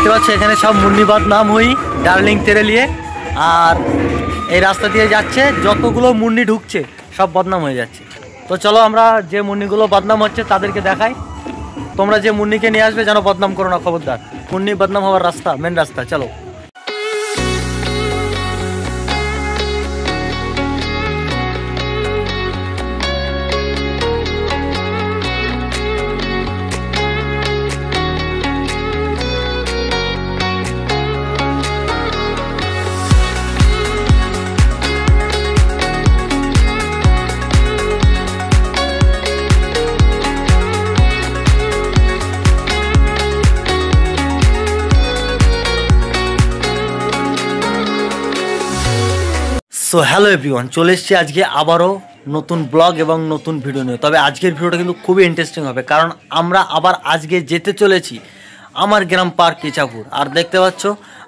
দেখতে পাচ্ছ এখানে সব মুন্নি বদনাম হই ডার্লিং তেরে নিয়ে, আর এই রাস্তা দিয়ে যাচ্ছে যতগুলো মুন্নি ঢুকছে সব বদনাম হয়ে যাচ্ছে। তো চলো আমরা যে মুন্নিগুলো বদনাম হচ্ছে তাদেরকে দেখাই। তোমরা যে মুন্নিকে নিয়ে আসবে যেন বদনাম করো না, খবরদার। মুন্নি বদনাম হওয়ার রাস্তা, মেন রাস্তা, চলো। সো হ্যালো এভরিওয়ান, চলে এসেছি আজকে আবারও নতুন ব্লগ এবং নতুন ভিডিও নিয়ে। তবে আজকের ভিডিওটা কিন্তু খুবই ইন্টারেস্টিং হবে, কারণ আমরা আবার আজকে যেতে চলেছি আমার গ্রাম পার্ক ইছাপুর। আর দেখতে পাচ্ছ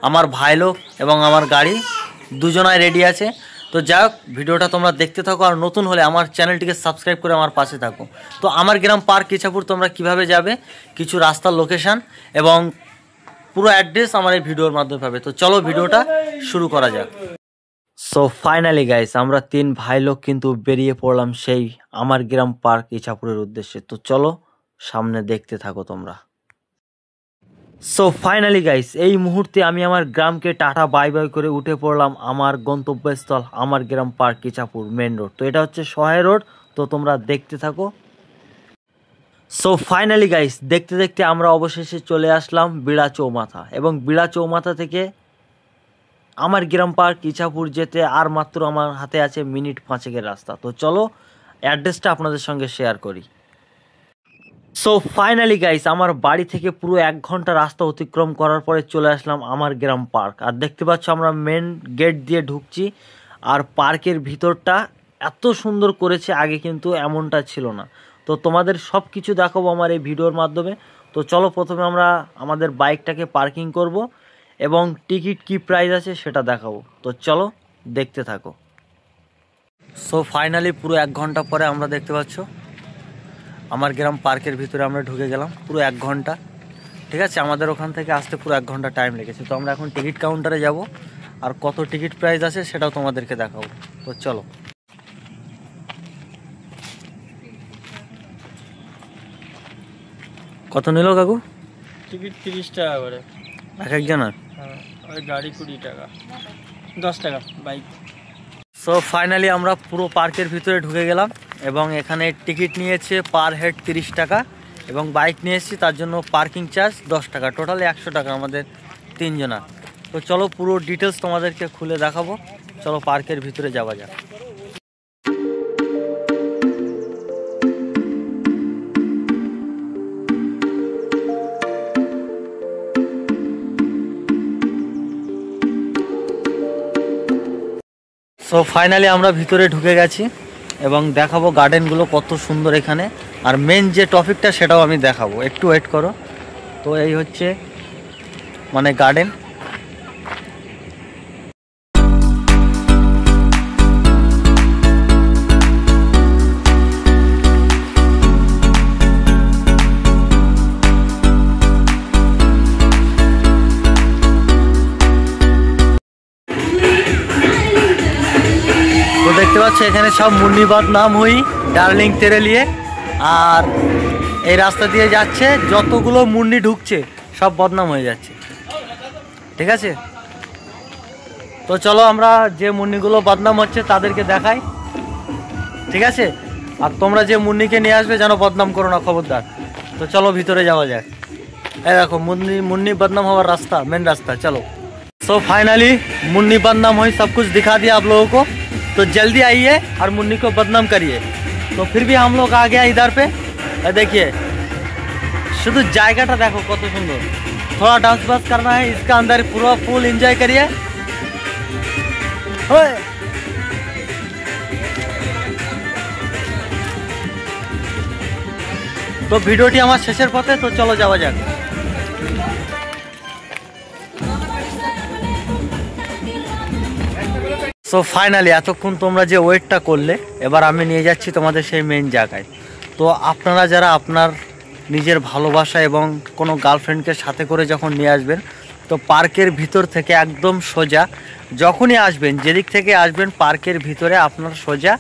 আমার ভাইলো এবং আমার গাড়ি দুজনায় রেডি আছে। তো যাই হোক, ভিডিওটা তোমরা দেখতে থাকো, আর নতুন হলে আমার চ্যানেলটিকে সাবস্ক্রাইব করে আমার পাশে থাকো। তো আমার গ্রাম পার্ক ইছাপুর তোমরা কিভাবে যাবে, কিছু রাস্তার লোকেশান এবং পুরো অ্যাড্রেস আমার এই ভিডিওর মাধ্যমে পাবে। তো চলো ভিডিওটা শুরু করা যাক। সো ফাইনালি গাইস, আমরা তিন ভাই লোক কিন্তু বেরিয়ে পড়লাম সেই আমার গ্রাম পার্ক ইছাপুরের উদ্দেশ্যে। তো চলো সামনে দেখতে থাকো তোমরা। সো ফাইনালি গাইস, এই মুহূর্তে আমি আমার গ্রামকে টাটা বাই বাই করে উঠে পড়লাম আমার গন্তব্যস্থল আমার গ্রাম পার্ক ইছাপুর মেন রোড। তো এটা হচ্ছে সহায় রোড, তো তোমরা দেখতে থাকো। সো ফাইনালি গাইস, দেখতে দেখতে আমরা অবশেষে চলে আসলাম বিড়া চৌমাথা, এবং বিড়া চৌমাথা থেকে আমার গ্রাম পার্ক ইছাপুর যেতে আর মাত্র আমার হাতে আছে মিনিট 5 রাস্তা। তো চলো অ্যাড্রেসটা আপনাদের সঙ্গে শেয়ার করি। সো ফাইনালি গাইস, আমার বাড়ি থেকে পুরো 1 ঘন্টা রাস্তা অতিক্রম করার পরে চলে আসলাম আমার গ্রাম পার্ক। আর দেখতে পাচ্ছ আমরা মেন গেট দিয়ে ঢুকছি, আর পার্কের ভিতরটা এত সুন্দর করেছে, আগে কিন্তু এমনটা ছিল না। তো তোমাদের সব কিছু দেখাবো আমার এই ভিডিওর মাধ্যমে। তো চলো প্রথমে আমরা আমাদের বাইকটাকে পার্কিং করব এবং টিকিট কি প্রাইস আছে সেটা দেখাবো। তো চলো দেখতে থাকো। সো ফাইনালি পুরো 1 ঘন্টা পরে আমরা দেখতে পাচ্ছ আমার গ্রাম পার্কের ভিতরে আমরা ঢুকে গেলাম। পুরো 1 ঘন্টা, ঠিক আছে, আমাদের ওখান থেকে আসতে পুরো 1 ঘন্টা টাইম লেগেছে। তো আমরা এখন টিকিট কাউন্টারে যাব, আর কত টিকিট প্রাইস আছে সেটাও তোমাদেরকে দেখাবো। তো চলো। কত নিল কাকু? টিকিট 30 টাকা করে এক একজনের। আর গাড়ি 20 টাকা, 10 টাকা বাইক। সো ফাইনালি আমরা পুরো পার্কের ভিতরে ঢুকে গেলাম, এবং এখানে টিকিট নিয়েছে পার হেড 30 টাকা, এবং বাইক নিয়ে এসেছি তার জন্য পার্কিং চার্জ 10 টাকা, টোটালি 100 টাকা আমাদের 3 জনা। তো চলো পুরো ডিটেলস তোমাদেরকে খুলে দেখাবো। চলো পার্কের ভিতরে যাওয়া যাক। সো ফাইনালি আমরা ভিতরে ঢুকে গেছি, এবং দেখাবো গার্ডেনগুলো কত সুন্দর এখানে। আর মেন যে টপিকটা সেটাও আমি দেখাবো, একটু ওয়েট করো। তো এই হচ্ছে মানে গার্ডেন। তো দেখতে পাচ্ছ এখানে সব মুন্নি বদনাম হই ডার্লিং তেরে নিয়ে, আর এই রাস্তা দিয়ে যাচ্ছে যতগুলো মুন্নি ঢুকছে সব বদনাম হয়ে যাচ্ছে, ঠিক আছে। তো চলো আমরা যে মুন্নিগুলো বদনাম হচ্ছে তাদেরকে দেখাই, ঠিক আছে। আর তোমরা যে মুন্নিকে নিয়ে আসবে যেন বদনাম করো না, খবরদার। তো চলো ভিতরে যাওয়া যাক। এই দেখো मुन्नी बदनाम हवा रास्ता, मेन रास्ता, चलो। सो फाइनली मुन्नी बदनाम हुई, सब कुछ दिखा दिया आप लोगों को। तो जल्दी आइए और मुन्नी को बदनाम करिए। तो फिर भी हम लोग आ गया इधर पे, देखिए शुद्ध जायगाटा देखो कत सुंदर। थोड़ा डांस बांस करना है इसका अंदर, पूरा फुल एंजॉय करिए। तो ভিডিওটি আমার শেষের পথে, তো চলো যাওয়া যাক। সো ফাইনালি এতক্ষণ তোমরা যে ওয়েটটা করলে, এবার আমি নিয়ে যাচ্ছি তোমাদের সেই মেইন জায়গায়। তো আপনারা যারা আপনার নিজের ভালোবাসা এবং কোনো গার্লফ্রেন্ডকে সাথে করে যখন নিয়ে আসবেন, তো পার্কের ভিতর থেকে একদম সোজা যখনই আসবেন, যেদিক থেকে আসবেন পার্কের ভিতরে আপনার সোজা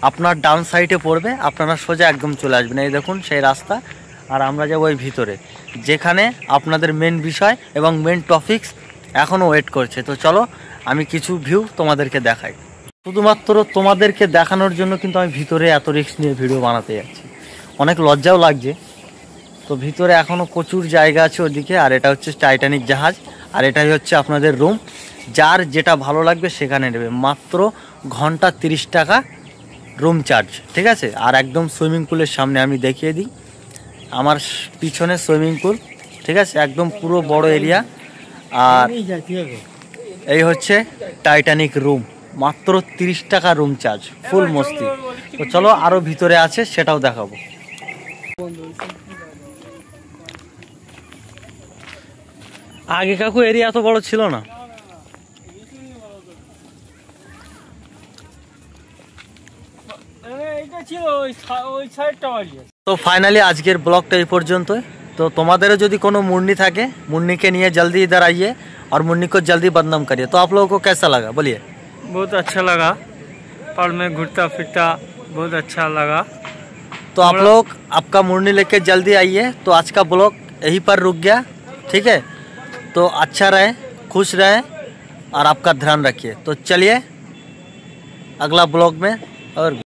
আপনার ডান সাইডে পড়বে, আপনারা সোজা একদম চলে আসবেন। এই দেখুন সেই রাস্তা, আর আমরা যাবো ওই ভিতরে যেখানে আপনাদের মেন বিষয় এবং মেন টপিকস এখনও ওয়েট করছে। তো চলো আমি কিছু ভিউ তোমাদেরকে দেখাই। শুধুমাত্র তোমাদেরকে দেখানোর জন্য কিন্তু আমি ভিতরে এত রিস্ক নিয়ে ভিডিও বানাতে যাচ্ছি, অনেক লজ্জাও লাগছে। তো ভিতরে এখনও প্রচুর জায়গা আছে ওদিকে, আর এটা হচ্ছে টাইটানিক জাহাজ, আর এটাই হচ্ছে আপনাদের রুম। যার যেটা ভালো লাগবে সেখানে নেবে, মাত্র ঘন্টা 30 টাকা রুম চার্জ, ঠিক আছে। আর একদম সুইমিং পুলের সামনে আমি দেখিয়ে দিই, আমার পিছনে সুইমিং পুল, ঠিক আছে, একদম পুরো বড় এরিয়া। আর এই হচ্ছে টাইটানিক রুম, মাত্র 30 টাকা রুম চার্জ, ফুল মস্তি। তো চলো আরও ভিতরে আছে সেটাও দেখাবো। আগে কাকু এরিয়া এত বড় ছিল না। তো ফাইনালি আজকের ব্লগটা এই পর্যন্তই। तो तुम्हारे जो कोनो मुन्नी थाके, मुन्नी के लिए जल्दी इधर आइए और मुन्नी को जल्दी बदनाम करिए। तो आप लोगों को कैसा लगा बोलिए? बहुत अच्छा लगा, पर में घूरता फिरता बहुत अच्छा लगा। तो आप लोग आपका मुन्नी लेके जल्दी आइए। तो आज का ब्लॉग यहीं पर रुक गया, ठीक है। तो अच्छा रहे, खुश रहे और आपका ध्यान रखिए। तो चलिए अगला ब्लॉग में और